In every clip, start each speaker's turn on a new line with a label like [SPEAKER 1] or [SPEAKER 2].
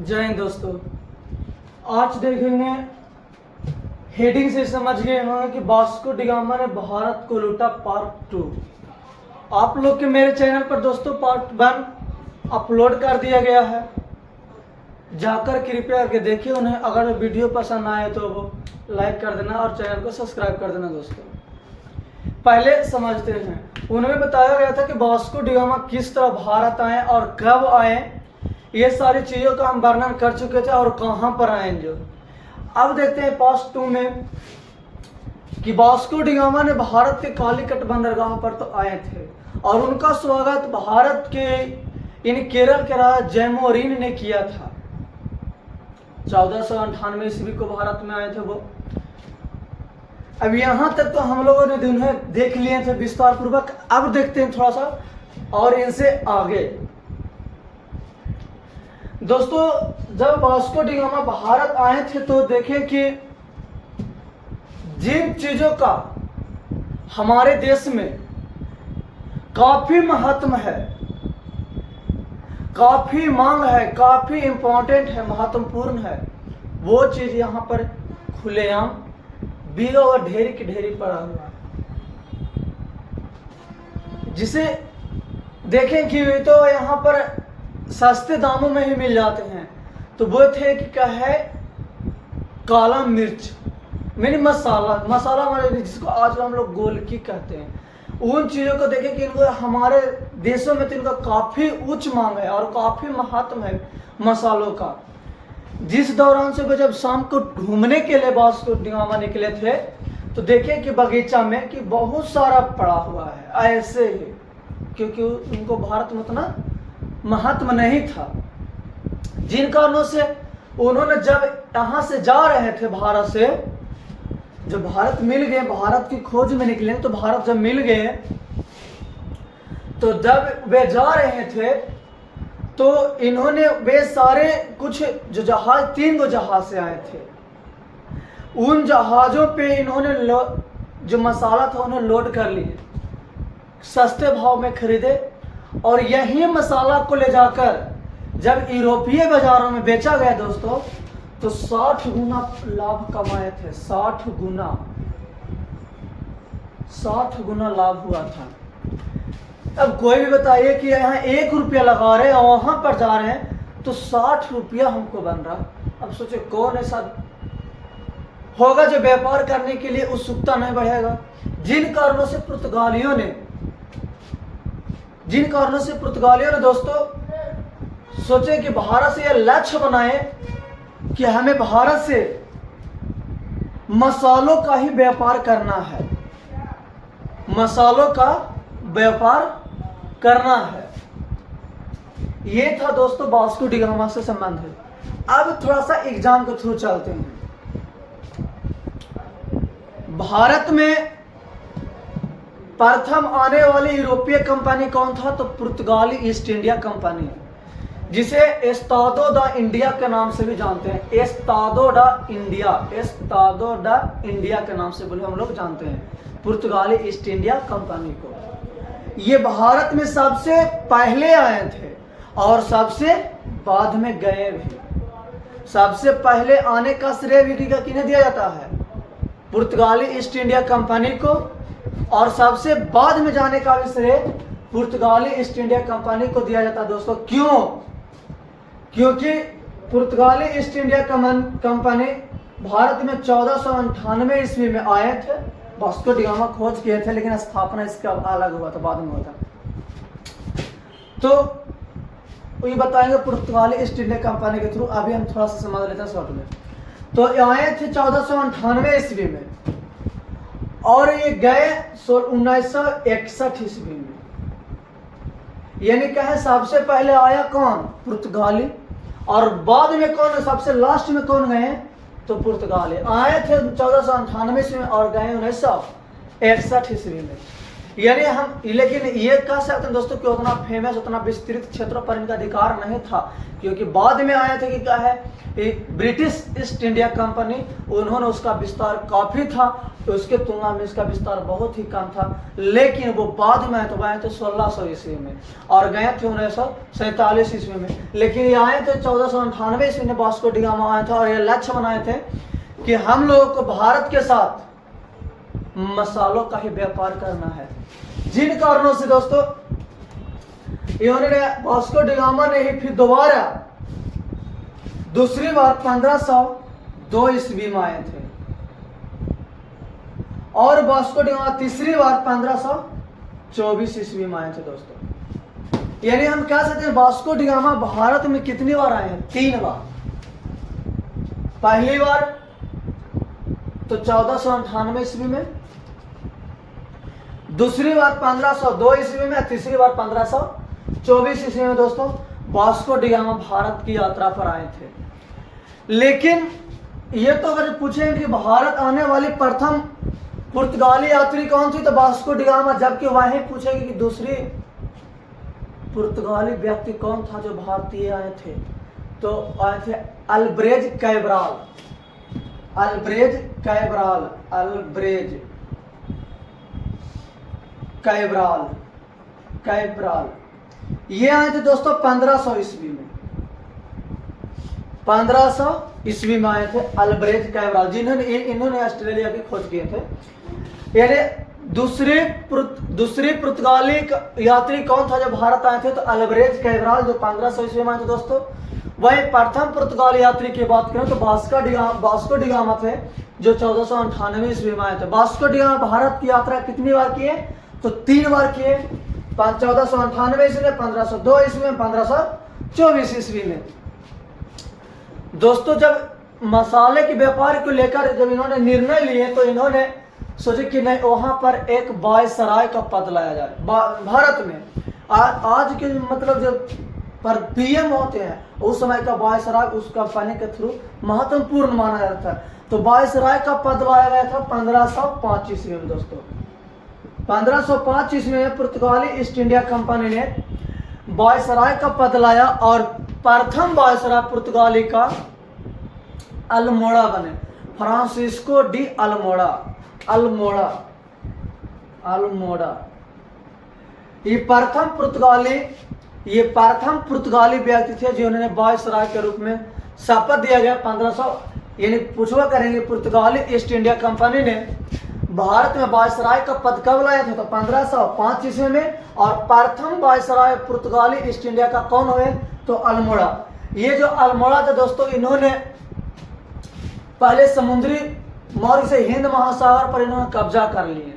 [SPEAKER 1] जय हिंद दोस्तों। आज देखेंगे, हेडिंग से समझ गए होंगे कि वास्को डी गामा ने भारत को लूटा पार्ट 2। आप लोग के मेरे चैनल पर दोस्तों पार्ट 1 अपलोड कर दिया गया है, जाकर कृपया करके देखिए उन्हें। अगर वीडियो पसंद आए तो वो लाइक कर देना और चैनल को सब्सक्राइब कर देना। दोस्तों पहले समझते हैं, उन्होंने बताया गया था कि वास्को डी गामा किस तरह भारत आए और कब आए, ये सारी चीज़ों का हम वर्णन कर चुके थे और कहाँ पर आए जो। अब देखते हैं पार्ट 2 में कि वास्को डी गामा ने भारत के कालीकट बंदरगाह पर तो आए थे और उनका स्वागत भारत के केरल के राजा जैमोरिन ने किया था। 1498 ईस्वी को भारत में आए थे वो। अब यहाँ तक तो हम लोगों ने उन्हें देख लिए थे विस्तार पूर्वक। अब देखते हैं थोड़ा सा और इनसे आगे। दोस्तों जब वास्को डी गामा भारत आए थे तो देखें कि जिन चीजों का हमारे देश में काफी महत्व है, काफी मांग है, काफी इंपॉर्टेंट है, महत्वपूर्ण है, वो चीज यहाँ पर खुलेआम बीघा और ढेरी की ढेरी पड़ा हुआ है, जिसे देखें कि वे तो यहाँ पर सस्ते दामों में ही मिल जाते हैं। तो वो थे कि क्या है, काला मिर्च यानी मसाला हमारे जिसको आज हम लोग गोलकी कहते हैं। उन चीज़ों को देखें कि इनको हमारे देशों में तो इनका काफ़ी उच्च मांग है और काफ़ी महत्व है मसालों का। जिस दौरान से वो जब शाम को घूमने के लिए वास्को डी गामा निकले थे तो देखें कि बगीचा में कि बहुत सारा पड़ा हुआ है ऐसे ही, क्योंकि उनको भारत में उतना महत्व नहीं था। जिन कारणों से उन्होंने जब यहाँ से जा रहे थे भारत से, जब भारत मिल गए, भारत की खोज में निकले, तो भारत जब मिल गए तो जब वे जा रहे थे तो इन्होंने वे सारे कुछ जो जहाज 3 गो जहाज से आए थे, उन जहाज़ों पे इन्होंने जो मसाला था उन्हें लोड कर लिए, सस्ते भाव में खरीदे और यही मसाला को ले जाकर जब यूरोपीय बाजारों में बेचा गया दोस्तों तो 60 गुना लाभ कमाए थे। 60 गुना लाभ हुआ था। अब कोई भी बताइए कि यहाँ 1 रुपया लगा रहे हैं और वहां पर जा रहे हैं तो 60 रुपया हमको बन रहा। अब सोचे कौन ऐसा होगा जो व्यापार करने के लिए उत्सुकता नहीं बढ़ेगा। जिन कारणों से पुर्तगालियों ने दोस्तों सोचे कि भारत से यह लक्ष्य बनाए कि हमें भारत से मसालों का ही व्यापार करना है, मसालों का व्यापार करना है। ये था दोस्तों वास्को डी गामा से संबंधित। अब थोड़ा सा एग्जाम के थ्रू चलते हैं। भारत में प्रथम आने वाली यूरोपीय कंपनी कौन था? तो पुर्तगाली ईस्ट इंडिया कंपनी, जिसे एस्तादो दा इंडिया के नाम से भी जानते हैं। एस्तादो डा इंडिया के नाम से बोले हम लोग जानते हैं पुर्तगाली ईस्ट इंडिया कंपनी को। ये भारत में सबसे पहले आए थे और सबसे बाद में गए भी। सबसे पहले आने का श्रेय भी किन्हें दिया जाता है? पुर्तगाली ईस्ट इंडिया कंपनी को। और सबसे बाद में जाने का भी श्रेय पुर्तगाली ईस्ट इंडिया कंपनी को दिया जाता है दोस्तों। क्यों? क्योंकि पुर्तगाली ईस्ट इंडिया कंपनी भारत में 1498 ईस्वी में आए थे। वास्को डी गामा खोज किए थे लेकिन स्थापना इसका अलग हुआ था, बाद में हुआ था। तो ये बताएंगे पुर्तगाली ईस्ट इंडिया कंपनी के थ्रू। अभी हम थोड़ा सा समझ लेते हैं शॉर्ट में। तो आए थे 1498 ईस्वी में और ये गए 1961 ईस्वी में। यानी कहें सबसे पहले आया कौन? पुर्तगाली। और बाद में कौन, सबसे लास्ट में कौन गए? तो पुर्तगाली। आए थे 1498 ईस्वी में और गए 1961 ईस्वी में। यानी हम, लेकिन ये कह सकते हैं दोस्तों कि उतना फेमस, उतना विस्तृत क्षेत्रों पर इनका अधिकार नहीं था, क्योंकि बाद में आया था कि क्या है, ब्रिटिश ईस्ट इंडिया कंपनी, उन्होंने उसका विस्तार काफी था, उसके तुलना में इसका विस्तार बहुत ही कम था। लेकिन वो बाद में आए तो आए थे 1600 ईस्वी में और गए थे 1947 ईस्वी में। लेकिन ये आए थे 1498 ईस्वी में, वास्को डी गामा आया था और ये लक्ष्य बनाए थे कि हम लोगों को भारत के साथ मसालों का ही व्यापार करना है। जिन कारणों से दोस्तों इन्होंने, वास्को डी गामा ने ही फिर दोबारा दूसरी बार 1502 ईस्वी में आए थे और वास्को डी गामा तीसरी बार 1524 ईस्वी में आए थे दोस्तों। यानी हम कह सकते हैं वास्को डी गामा भारत में कितनी बार आए हैं? 3 बार। पहली बार तो 1498 ईस्वी में, दूसरी बार 1502 ईस्वी में, तीसरी बार 1524 ईस्वी में दोस्तों वास्को डी गामा भारत की यात्रा पर आए थे। लेकिन ये तो अगर पूछें कि भारत आने वाली प्रथम पुर्तगाली यात्री कौन थी तो वास्को डी गामा, जबकि वहीं पूछेंगे कि दूसरी पुर्तगाली व्यक्ति कौन था जो भारतीय आए थे, तो आए थे अल्ब्रेज कैब्राल। अल्ब्रेज कैब्राल, अल्ब्रेज कैब्राल, कैब्राल ये आए थे दोस्तों 1500 ईस्वी में। 1500 ईस्वी में आए थे अल्ब्रेज कैब्राल, इन्होंने ऑस्ट्रेलिया की खोज किए थे। यानी दूसरे पुर्तगाली यात्री कौन था जो भारत आए थे तो अल्ब्रेज कैब्राल, जो 1500 ईस्वी में आए थे दोस्तों। वही प्रथम पुर्तगाली यात्री की बात करें तो वास्को डी गामा थे जो 1498 ईस्वी में आए थे। वास्को डी गामा भारत की यात्रा कितनी बार किए तो 3 बार किए, 1498 ईस्वी में, 1502 ईस्वी में, 1524 ईस्वी में। दोस्तों जब मसाले के व्यापार को लेकर जब इन्होंने निर्णय लिए तो इन्होंने सोचे कि नहीं, वहां पर एक वायसराय का पद लाया जाए भारत में। आज के मतलब जब पर पीएम होते हैं उस समय का वायसराय उस कंपनी के थ्रू महत्वपूर्ण माना जाता है। तो वायसराय का पद लाया गया था 1505 ईस्वी में दोस्तों। 1505 ईस्वी में पुर्तगाली ईस्ट इंडिया कंपनी ने वायसराय का पद लाया और प्रथम वायसराय पुर्तगाली का अल्मोड़ा बने, फ्रांसिस्को डी अल्मोड़ा। अल्मोड़ा, अल्मोड़ा ये प्रथम पुर्तगाली व्यक्ति थे जिन्होंने वायसराय के रूप में शपथ दिया गया 1500। यानी पूछवा करेंगे पुर्तगाली ईस्ट इंडिया कंपनी ने भारत में वायसराय का पद कब लाया था तो 1505 ईस्वी में, और प्रथम वायसराय पुर्तगाली ईस्ट इंडिया का कौन हुए तो अल्मोड़ा। ये जो अल्मोड़ा थे दोस्तों, इन्होंने पहले समुद्री मार्ग से हिंद महासागर पर इन्होंने कब्जा कर लिए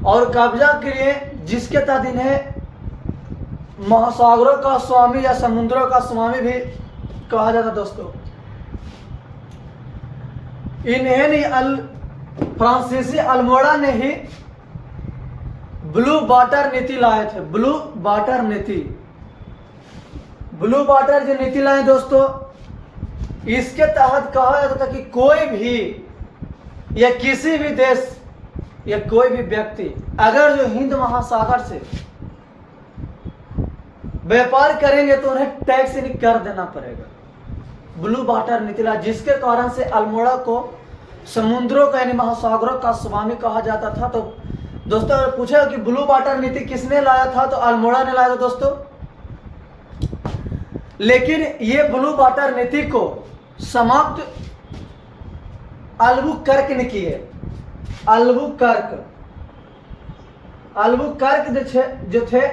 [SPEAKER 1] और कब्जा किए, जिसके तहत इन्हें महासागरों का स्वामी या समुद्रों का स्वामी भी कहा जाता दोस्तों। इन्हें फ्रांसीसी अल्मोड़ा ने ही ब्लू वाटर नीति लाए थे। ब्लू वाटर नीति, ब्लू वाटर जो नीति लाए दोस्तों, इसके तहत कहा जाता था कि कोई भी या किसी भी देश या कोई भी व्यक्ति अगर जो हिंद महासागर से व्यापार करेंगे तो उन्हें टैक्स कर देना पड़ेगा। ब्लू वाटर नीति ला, जिसके कारण से अल्मोड़ा को समुद्रों का यानी महासागरों का स्वामी कहा जाता था। तो दोस्तों अगर पूछे कि ब्लू वाटर नीति किसने लाया था तो अल्मोड़ा ने लाया था दोस्तों। लेकिन ये ब्लू वाटर नीति को समाप्त अल्बुकर्क ने की है। अल्बुकर्क जो थे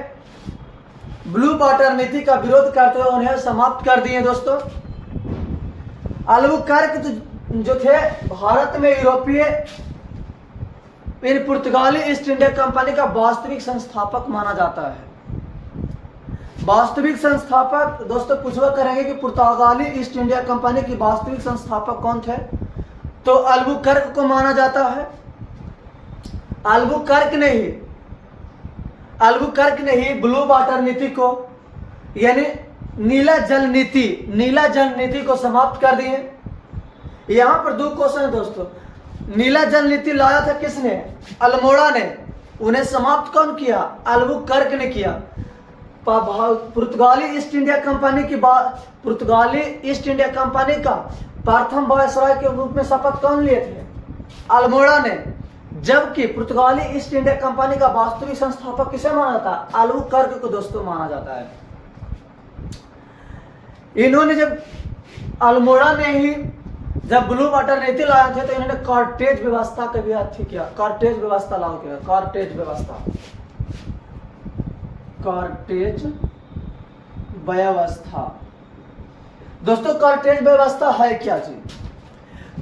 [SPEAKER 1] ब्लू वाटर नीति का विरोध करते हुए उन्हें समाप्त कर दिए दोस्तों। अल्बुकर्क जो थे भारत में यूरोपीय पुर्तगाली ईस्ट इंडिया कंपनी का वास्तविक संस्थापक माना जाता है। वास्तविक संस्थापक दोस्तों पूछवा करेंगे कि पुर्तगाली ईस्ट इंडिया कंपनी की वास्तविक संस्थापक कौन थे तो अल्बुकर्क को माना जाता है। अल्बुकर्क ने ही ब्लू वाटर नीति को यानी नीला जल नीति को समाप्त कर दिए। यहां पर 2 क्वेश्चन है दोस्तों। नीला जल नीति लाया था किसने? अल्मोड़ा ने। उन्हें समाप्त कौन किया? अल्बुकर्क ने किया। पुर्तगाली ईस्ट इंडिया कंपनी की बात, पुर्तगाली ईस्ट इंडिया कंपनी का प्रथम वायसराय के रूप में शपथ कौन लिए थे? अल्मोड़ा ने। जबकि पुर्तगाली ईस्ट इंडिया कंपनी का वास्तविक संस्थापक किसे माना जाता है? अल्बुकर्क को दोस्तों माना जाता है। इन्होंने जब अल्मोड़ा ने ही जब ब्लू वाटर नीति लाए थे तो इन्होंने कॉर्टेज व्यवस्था का भी अथी किया, कॉर्टेज व्यवस्था लागू किया। कॉर्टेज व्यवस्था, कॉर्टेज व्यवस्था दोस्तों, कॉर्टेज व्यवस्था है क्या चीज?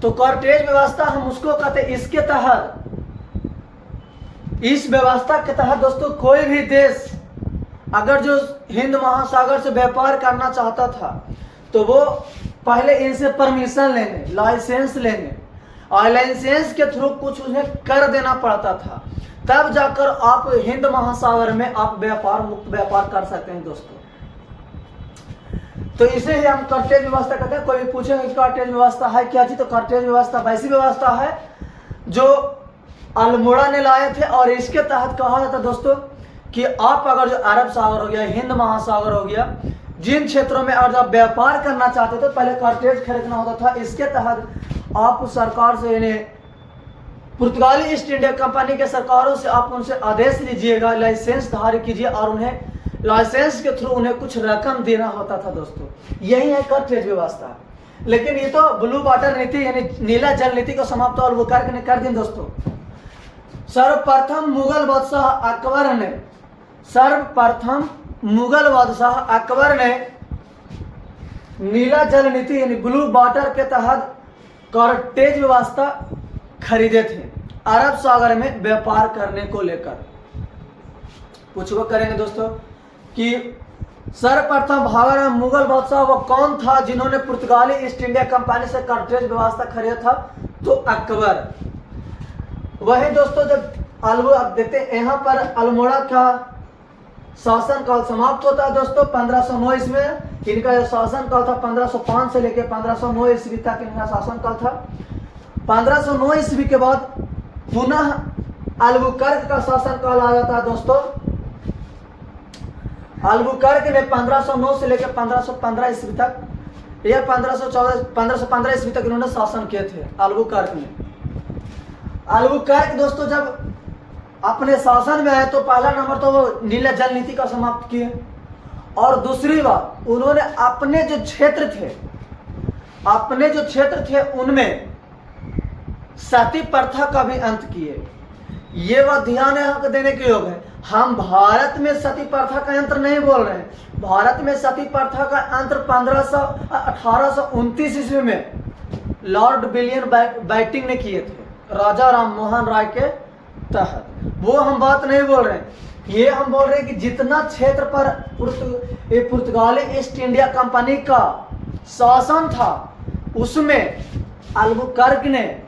[SPEAKER 1] तो कॉर्टेज व्यवस्था हम उसको कहते हैं, इसके तहत, इस व्यवस्था के तहत दोस्तों कोई भी देश अगर जो हिंद महासागर से व्यापार करना चाहता था तो वो पहले इनसे परमिशन लेने, लाइसेंस लेने, और लाइसेंस के थ्रू कुछ उन्हें कर देना पड़ता था, तब जाकर आप हिंद महासागर में आप व्यापार, मुक्त व्यापार कर सकते हैं दोस्तों। तो इसे ही हम कॉर्टेज व्यवस्था कहते हैं। कोई भी पूछेगा कॉर्टेज व्यवस्था है क्या चीज? तो कॉर्टेज व्यवस्था वैसी व्यवस्था है जो अल्मोड़ा ने लाए थे, और इसके तहत कहा जाता दोस्तों कि आप अगर जो अरब सागर हो गया, हिंद महासागर हो गया, जिन क्षेत्रों में अगर आप व्यापार करना चाहते थे तो पहले कॉर्टेज खरीदना होता था। इसके तहत आप सरकार से, इन्हें पुर्तगाली ईस्ट इंडिया कंपनी के सरकारों से आप उनसे आदेश लीजिएगा, लाइसेंस धारी कीजिए, और उन्हें लाइसेंस के थ्रू उन्हें कुछ रकम देना होता था दोस्तों। यही है कॉर्टेज व्यवस्था। लेकिन ये तो ब्लू वाटर नीति यानी नीला जल नीति को समाप्त अल्बुकर्क ने कर दी दोस्तों। सर्वप्रथम मुगल बादशाह अकबर ने, सर्वप्रथम मुगल बादशाह अकबर ने नीला जल नीति यानी ब्लू वाटर के तहत कॉर्टेज व्यवस्था खरीदे थे अरब सागर में व्यापार करने को लेकर। पूछो करेंगे दोस्तों कि सर्वप्रथम भारत में मुगल बादशाह वो कौन था जिन्होंने पुर्तगाली ईस्ट इंडिया कंपनी से कॉर्टेज व्यवस्था खरीदा था? तो अकबर। वही दोस्तों जब अब देखते हैं यहाँ पर अल्मोड़ा का शासन काल समाप्त होता है दोस्तों 1509 ईस्वी में। इनका जो शासन काल था 1505 से लेकर 1509 ईस्वी तक इनका शासन काल था। 1509 ईस्वी के बाद पुनः अल्बुकर्क का शासन काल आ जाता है दोस्तों। अल्बुकर्क ने 1509 से लेकर 1515 ईस्वी तक या 1515 ईस्वी तक इन्होंने शासन किए थे अल्बुकर्क ने। अल्बुकर्क दोस्तों जब अपने शासन में आए तो पहला नंबर तो वो नीला जल नीति का समाप्त किए, और दूसरी बात उन्होंने अपने जो क्षेत्र थे उनमें सती प्रथा का भी अंत किए। ये बात ध्यान यहाँ देने के योग है। हम भारत में सती प्रथा का अंत नहीं बोल रहे हैं। भारत में सती प्रथा का अंत 1829 ईस्वी में लॉर्ड विलियम बेंटिंक ने किए थे राजा राम मोहन राय के तहत। वो हम बात नहीं बोल रहे हैं। ये हम बोल रहे हैं कि जितना क्षेत्र पर पुर्तगाली ईस्ट इंडिया कंपनी का शासन था उसमें अल्बुकर्क ने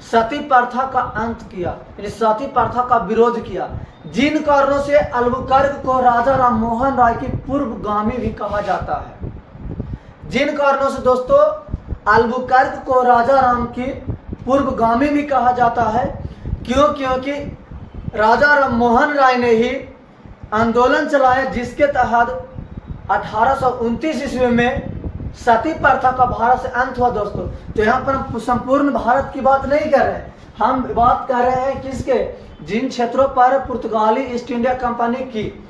[SPEAKER 1] सती प्रथा का अंत किया, यानी सती प्रथा का विरोध किया, जिन कारणों से अल्बुकर्क को राजा राम मोहन राय की पूर्वगामी भी कहा जाता है। जिन कारणों से दोस्तों अल्बुकर्क को राजा राम की पूर्वगामी भी कहा जाता है, क्योंकि राजा राम मोहन राय ने ही आंदोलन चलाया जिसके तहत 1829 ईस्वी में सती प्रथा का भारत से अंत हुआ दोस्तों। तो यहाँ पर हम संपूर्ण भारत की बात नहीं कर रहे हैं, हम बात कर रहे हैं किसके, जिन क्षेत्रों पर पुर्तगाली ईस्ट इंडिया कंपनी की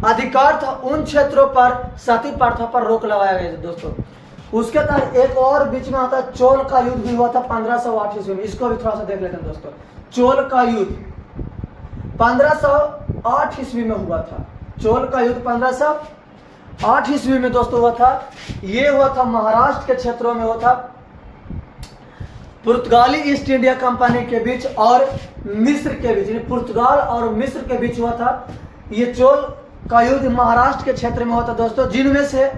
[SPEAKER 1] अधिकार था उन क्षेत्रों पर सती प्रथा पर रोक लगाया गया दोस्तों। उसके तहत एक और बीच में आता चोल का युद्ध भी हुआ था 1508 ईस्वी में। इसको भी थोड़ा सा देख लेते हैं दोस्तों। चोल का युद्ध 1508 ईस्वी में हुआ था। चोल का युद्ध 1508 ईस्वी में दोस्तों हुआ था। ये हुआ था महाराष्ट्र के क्षेत्रों में हुआ था, पुर्तगाली ईस्ट इंडिया कंपनी के बीच और मिस्र के बीच, यानी पुर्तगाल और मिस्र के बीच हुआ था। ये चोल का युद्ध महाराष्ट्र के क्षेत्र में हुआ था दोस्तों, जिनमें से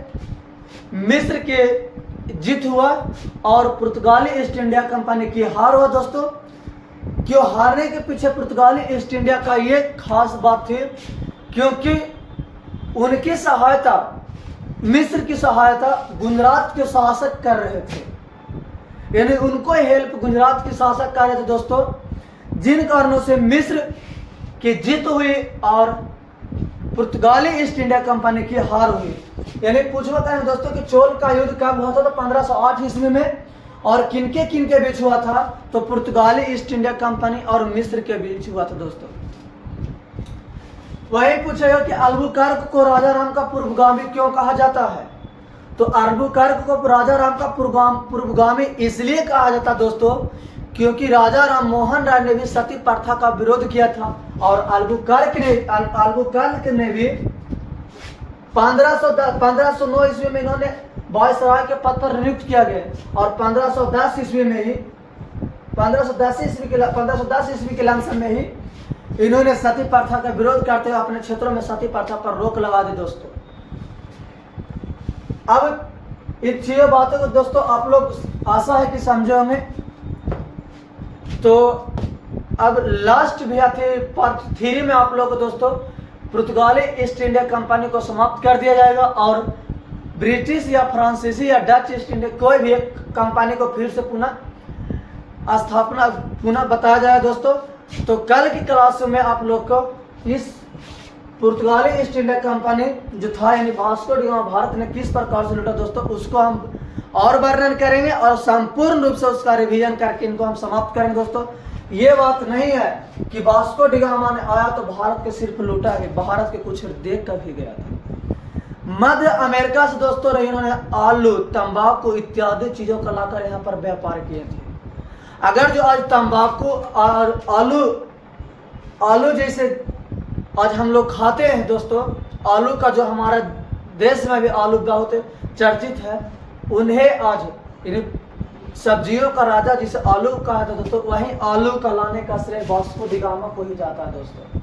[SPEAKER 1] मिस्र के जीत हुआ और पुर्तगाली ईस्ट इंडिया कंपनी की हार हुआ दोस्तों। क्यों हारने के पीछे पुर्तगाली ईस्ट इंडिया का ये खास बात थी, क्योंकि उनकी सहायता, मिस्र की सहायता गुजरात के शासक कर रहे थे, यानी उनको हेल्प गुजरात के शासक कर रहे थे दोस्तों, जिन कारणों से मिस्र की जीत हुई और पुर्तगाली ईस्ट इंडिया कंपनी की हार हुई। यानी पूछना था दोस्तों कि चोल का युद्ध कब हुआ था, तो 1508 ईस्वी में, और किनके किनके बीच हुआ था, तो पुर्तगाली ईस्ट इंडिया कंपनी और मिस्र के बीच हुआ था दोस्तों। वही पूछेगा कि अल्बुकर्क को राजा राम का पूर्वगामी क्यों कहा जाता है, तो अल्बुकर्क को राजा राम का पूर्वगामी इसलिए कहा जाता दोस्तों क्योंकि राजा राम मोहन राय ने भी सती प्रथा का विरोध किया था, और अल्बुकर्क ने भी 1509 ईस्वी में इन्होंने वायसराय के पद पर नियुक्त किया गया, और 1510 ईस्वी में ही 1510 ईस्वी के लमसम में ही इन्होंने सती प्रथा का विरोध करते हुए अपने क्षेत्रों में सती प्रथा पर रोक लगा दी दोस्तों। अब इन छह बातों को दोस्तों आप लोग आशा है कि समझे होंगे। तो अब लास्ट भी थे पार्ट 3 में आप लोग को दोस्तों पुर्तगाली ईस्ट इंडिया कंपनी को समाप्त कर दिया जाएगा, और ब्रिटिश या फ्रांसीसी या डच ईस्ट इंडिया कोई भी एक कंपनी को फिर से पुनः बताया जाएगा दोस्तों। तो कल की क्लास में आप लोग को इस पुर्तगाली ईस्ट इंडिया कंपनी जो था यानी वास्को डी गामा भारत ने किस प्रकार से लूटा दोस्तों, उसको हम और वर्णन करेंगे और संपूर्ण रूप से उसका रिवीजन करके इनको हम समाप्त करेंगे दोस्तों। ये बात नहीं है कि वास्को डी गामा ने आया तो भारत के सिर्फ लूटा है, भारत के कुछ देख कर भी गया था। मध्य अमेरिका से दोस्तों इन्होंने आलू, तंबाकू इत्यादि चीजों का लाकर यहाँ पर व्यापार किए थे। अगर जो आज तंबाकू और आलू जैसे आज हम लोग खाते हैं दोस्तों, आलू का जो हमारे देश में भी आलू बहुत चर्चित है, उन्हें आज सब्जियों का राजा जिसे आलू कहा था दोस्तों, वहीं आलू का लाने का श्रेय वास्को डी गामा को ही जाता है दोस्तों,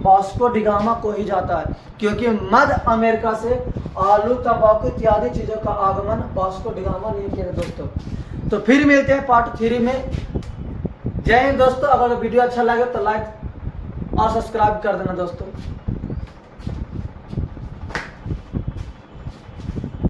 [SPEAKER 1] वास्को डी गामा को ही जाता है, क्योंकि मध्य अमेरिका से आलू, तंबाकू इत्यादि चीजों का आगमन वास्को डी गामा ने किया दोस्तों। तो फिर मिलते हैं पार्ट 3 में। जय हिंद दोस्तों। अगर वीडियो अच्छा लगे तो लाइक और सब्सक्राइब कर देना दोस्तों।